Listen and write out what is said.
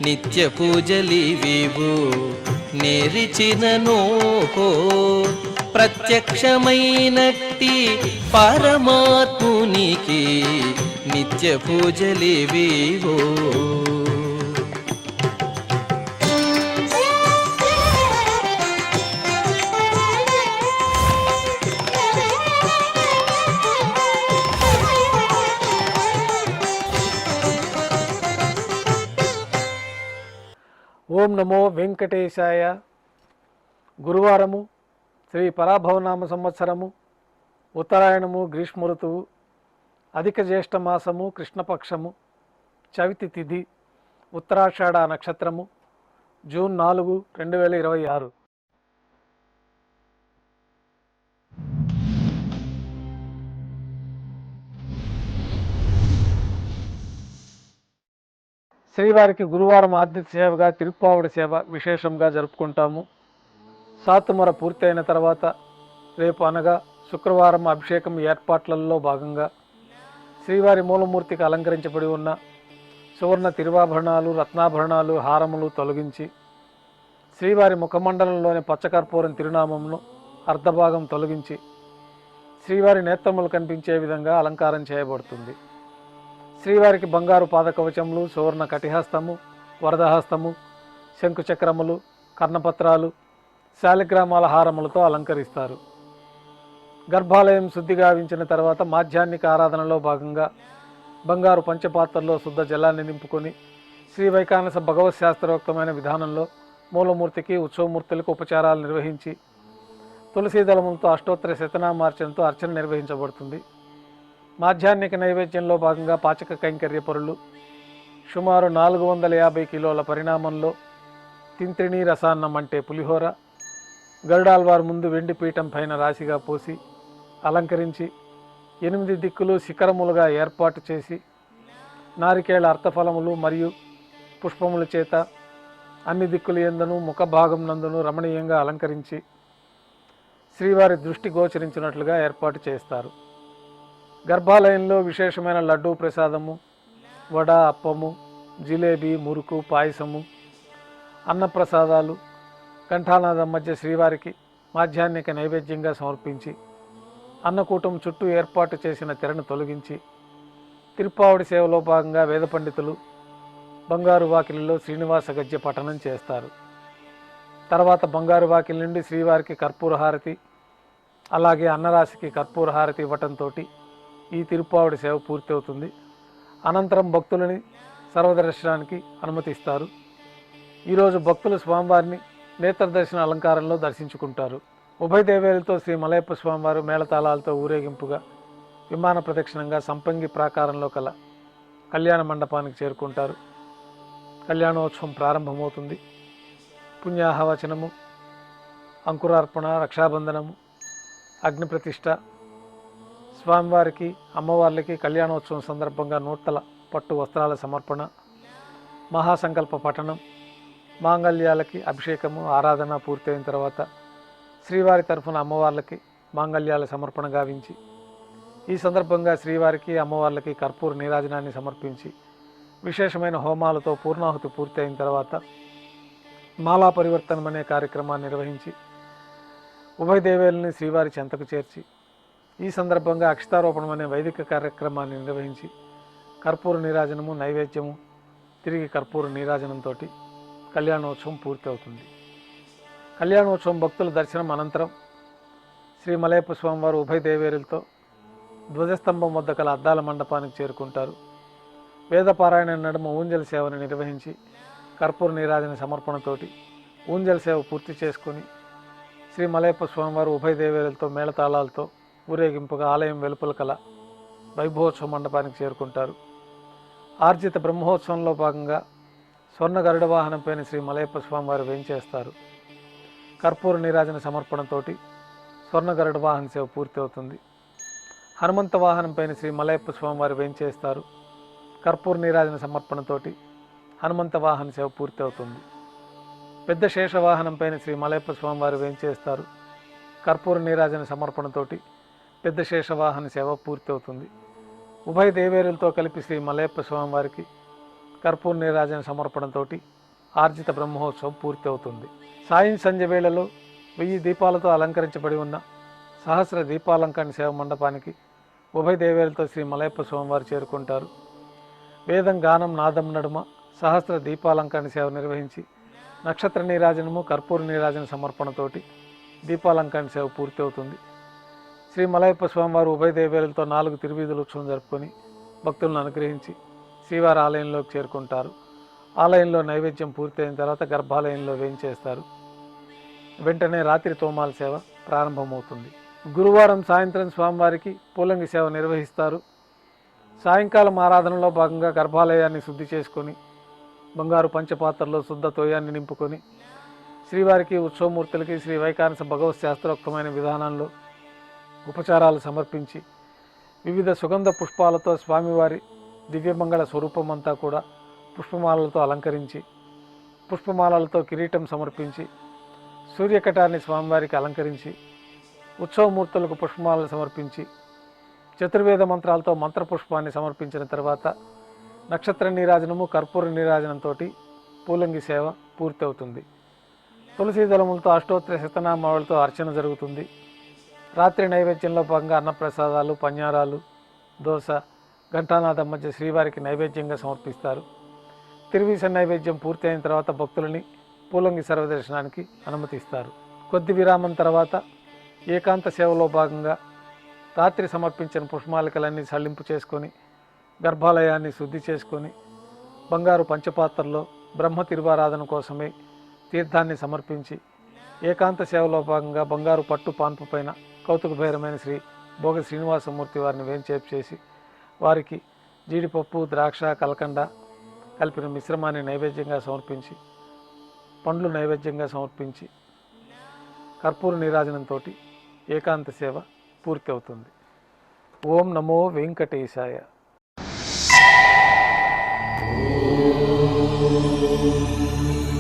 నిత్య పూజలివివు నేరిచినను ప్రత్యక్షమైనట్టి పరమాత్మునికి నిత్య పూజలివివో. ఓం నమో వెంకటేశాయ. గురువారము, శ్రీ పరాభవనామ సంవత్సరము, ఉత్తరాయణము, గ్రీష్మ ఋతువు, అధిక జ్యేష్ఠ మాసము, కృష్ణపక్షము, చవితి తిథి, ఉత్తరాషాఢ నక్షత్రము, జూన్ 4, 2026. శ్రీవారికి గురువారం ఆదిత్య సేవగా తిరుప్పావుడి సేవ విశేషంగా జరుపుకుంటాము. సాతుమర పూర్తయిన తర్వాత రేపు అనగా శుక్రవారం అభిషేకం ఏర్పాట్లలో భాగంగా శ్రీవారి మూలమూర్తికి అలంకరించబడి ఉన్న సువర్ణ తిరువాభరణాలు, రత్నాభరణాలు, హారములు తొలగించి శ్రీవారి ముఖమండలంలోని పచ్చకర్పూరం తిరునామంను అర్ధభాగం తొలగించి శ్రీవారి నేత్రములు కనిపించే విధంగా అలంకారం చేయబడుతుంది. శ్రీవారికి బంగారు పాదకవచములు, సువర్ణ కటిహస్తము, వరదహస్తము, శంకుచక్రములు, కర్ణపత్రాలు, శాలిగ్రామాల హారములతో అలంకరిస్తారు. గర్భాలయం శుద్ధి గావించిన తర్వాత మాధ్యాహ్నిక ఆరాధనలో భాగంగా బంగారు పంచపాత్రలో శుద్ధ జలాన్ని నింపుకొని శ్రీ వైకానస భగవత్ శాస్త్రోక్తమైన విధానంలో మూలమూర్తికి, ఉత్సవమూర్తులకు ఉపచారాలు నిర్వహించి తులసీదళములతో అష్టోత్తర శతనామార్చనతో అర్చన నిర్వహించబడుతుంది. మాధ్యాహ్నిక నైవేద్యంలో భాగంగా పాచక కైంకర్య పరులు సుమారు 450 కిలోల పరిణామంలో తింత్రిణీ రసాన్నం అంటే పులిహోర గరుడాల్వార్ ముందు వెండి పీఠం పైన రాశిగా పోసి అలంకరించి 8 దిక్కులు శిఖరములుగా ఏర్పాటు చేసి నారికేళ అర్థఫలములు మరియు పుష్పముల చేత అన్ని దిక్కులు యందును ముఖ భాగం నందును రమణీయంగా అలంకరించి శ్రీవారి దృష్టి గోచరించినట్లుగా ఏర్పాటు చేస్తారు. గర్భాలయంలో విశేషమైన లడ్డూ ప్రసాదము, వడ, అప్పము, జిలేబీ, మురుకు, పాయసము, అన్నప్రసాదాలు కంఠానాదం మధ్య శ్రీవారికి మాధ్యాహ్నిక నైవేద్యంగా సమర్పించి అన్నకూటం చుట్టూ ఏర్పాటు చేసిన తెరను తొలగించి తిరుప్పావుడి సేవలో భాగంగా వేద పండితులు బంగారు వాకిలిలో శ్రీనివాస గద్య పఠనం చేస్తారు. తర్వాత బంగారు వాకిలి నుండి శ్రీవారికి కర్పూర హారతి, అలాగే అన్నరాశికి కర్పూర హారతి ఇవ్వటంతో ఈ తిరుప్పావుడి సేవ పూర్తవుతుంది. అనంతరం భక్తులని సర్వదర్శనానికి అనుమతిస్తారు. ఈరోజు భక్తులు స్వామివారిని నేత్రదర్శన అలంకారంలో దర్శించుకుంటారు. ఉభయ దేవేలతో శ్రీ మలయప్ప స్వామివారు మేళతాళాలతో ఊరేగింపుగా విమాన ప్రదక్షిణంగా సంపంగి ప్రాకారంలో కల కళ్యాణ మండపానికి చేరుకుంటారు. కళ్యాణోత్సవం ప్రారంభమవుతుంది. పుణ్యాహవచనము, అంకురార్పణ, రక్షాబంధనము, అగ్నిప్రతిష్ఠ, స్వామివారికి, అమ్మవార్లకి కళ్యాణోత్సవం సందర్భంగా నూతన పట్టు వస్త్రాల సమర్పణ, మహాసంకల్ప పఠనం, మాంగళ్యాలకి అభిషేకము, ఆరాధన పూర్తయిన తర్వాత శ్రీవారి తరఫున అమ్మవార్లకి మాంగళ్యాల సమర్పణ గావించి ఈ సందర్భంగా శ్రీవారికి, అమ్మవార్లకి కర్పూర నీరాజనాన్ని సమర్పించి విశేషమైన హోమాలతో పూర్ణాహుతి పూర్తయిన తర్వాత మాలా పరివర్తనం అనే కార్యక్రమాన్ని నిర్వహించి ఉభయ దేవేలని శ్రీవారి చెంతకు చేర్చి ఈ సందర్భంగా అక్షతారోపణం అనే వైదిక కార్యక్రమాన్ని నిర్వహించి కర్పూర నీరాజనము, నైవేద్యము, తిరిగి కర్పూర నీరాజనంతో కళ్యాణోత్సవం పూర్తి అవుతుంది. కళ్యాణోత్సవం భక్తుల దర్శనం అనంతరం శ్రీ మలయప్ప స్వామివారు ఉభయ దేవేరులతో ధ్వజస్తంభం వద్ద కల అద్దాల మండపానికి చేరుకుంటారు. వేదపారాయణ నడుమ ఊంజల సేవను నిర్వహించి కర్పూర నీరాజన సమర్పణతోటి ఊంజల సేవ పూర్తి చేసుకొని శ్రీ మలయప్ప స్వామివారు ఉభయ దేవేరులతో మేళతాళాలతో ఊరేగింపుగా ఆలయం వెలుపల కల వైభవోత్సవ మండపానికి చేరుకుంటారు. ఆర్జిత బ్రహ్మోత్సవంలో భాగంగా స్వర్ణ గరుడ వాహనంపైన శ్రీ మలయప్ప స్వామివారు వేంచేస్తారు. కర్పూర నీరాజన సమర్పణతోటి స్వర్ణ గరుడ వాహన సేవ పూర్తి అవుతుంది. హనుమంత వాహనంపైన శ్రీ మలయప్ప స్వామివారు వేంచేస్తారు. కర్పూర నీరాజన సమర్పణతోటి హనుమంత వాహన సేవ పూర్తి అవుతుంది. పెద్ద శేషవాహనంపైన శ్రీ మలయప్ప స్వామివారు వేంచేస్తారు. కర్పూర నీరాజన సమర్పణతోటి పెద్ద శేషవాహన సేవ పూర్తి అవుతుంది. ఉభయ దేవేరులతో కలిపి శ్రీ మలయప్ప స్వామివారికి కర్పూర నీరాజన సమర్పణంతో ఆర్జిత బ్రహ్మోత్సవం పూర్తి అవుతుంది. సాయం సంధ్య వేళలో 1000 దీపాలతో అలంకరించబడి ఉన్న సహస్ర దీపాలంకరణ సేవ మండపానికి ఉభయ దేవేరులతో శ్రీ మలయప్ప స్వామివారు చేరుకుంటారు. వేదం గానం నాదం నడుమ సహస్ర దీపాలంకరణ సేవ నిర్వహించి నక్షత్ర నీరాజనము కర్పూర నీరాజన సమర్పణతోటి దీపాలంకరణ సేవ పూర్తి అవుతుంది. శ్రీ మలయప్ప స్వామివారు ఉభయ దేవేరులతో 4 తిరువీధుల ఉత్సవం జరుపుకొని భక్తులను అనుగ్రహించి శ్రీవారి ఆలయంలోకి చేరుకుంటారు. ఆలయంలో నైవేద్యం పూర్తయిన తర్వాత గర్భాలయంలో వేయించేస్తారు. వెంటనే రాత్రి తోమాల సేవ ప్రారంభమవుతుంది. గురువారం సాయంత్రం స్వామివారికి పూలంగి సేవ నిర్వహిస్తారు. సాయంకాలం ఆరాధనలో భాగంగా గర్భాలయాన్ని శుద్ధి చేసుకొని బంగారు పంచపాత్రలో శుద్ధ తోయాన్ని నింపుకొని శ్రీవారికి ఉత్సవమూర్తులకి శ్రీ వైకానస భగవత్ శాస్త్రోక్తమైన విధానంలో ఉపచారాలు సమర్పించి వివిధ సుగంధ పుష్పాలతో స్వామివారి దివ్యమంగళ స్వరూపమంతా కూడా పుష్పమాలలతో అలంకరించి పుష్పమాలలతో కిరీటం సమర్పించి సూర్యకటాన్ని స్వామివారికి అలంకరించి ఉత్సవమూర్తులకు పుష్పమాలలు సమర్పించి చతుర్వేద మంత్రాలతో మంత్రపుష్పాన్ని సమర్పించిన తర్వాత నక్షత్ర నీరాజనము కర్పూర నీరాజనంతో పూలంగి సేవ పూర్తి అవుతుంది. తులసీ దళములతో అష్టోత్తర శతనామావళితో అర్చన జరుగుతుంది. రాత్రి నైవేద్యంలో భాగంగా అన్నప్రసాదాలు, పన్యారాలు, దోశ, ఘంటానాదం మధ్య శ్రీవారికి నైవేద్యంగా సమర్పిస్తారు. తిరువీస నైవేద్యం పూర్తి అయిన తర్వాత భక్తులని పూలంగి సర్వదర్శనానికి అనుమతిస్తారు. కొద్ది విరామం తర్వాత ఏకాంత సేవలో భాగంగా రాత్రి సమర్పించిన పుష్పమాలికలన్నీ సళ్లింపు చేసుకొని గర్భాలయాన్ని శుద్ధి చేసుకొని బంగారు పంచపాత్రలో బ్రహ్మ తిరువారాధన కోసమే తీర్థాన్ని సమర్పించి ఏకాంత సేవలో భాగంగా బంగారు పట్టు పాన్పు పైన కౌతుకభైరమైన శ్రీ భోగ శ్రీనివాసమూర్తి వారిని వేంచేపు చేసి వారికి జీడిపప్పు, ద్రాక్ష, కలకండ కలిపిన మిశ్రమాన్ని నైవేద్యంగా సమర్పించి పండ్లు నైవేద్యంగా సమర్పించి కర్పూర నీరాజనంతో ఏకాంత సేవ పూర్తి అవుతుంది. ఓం నమో వెంకటేశాయ. ఓం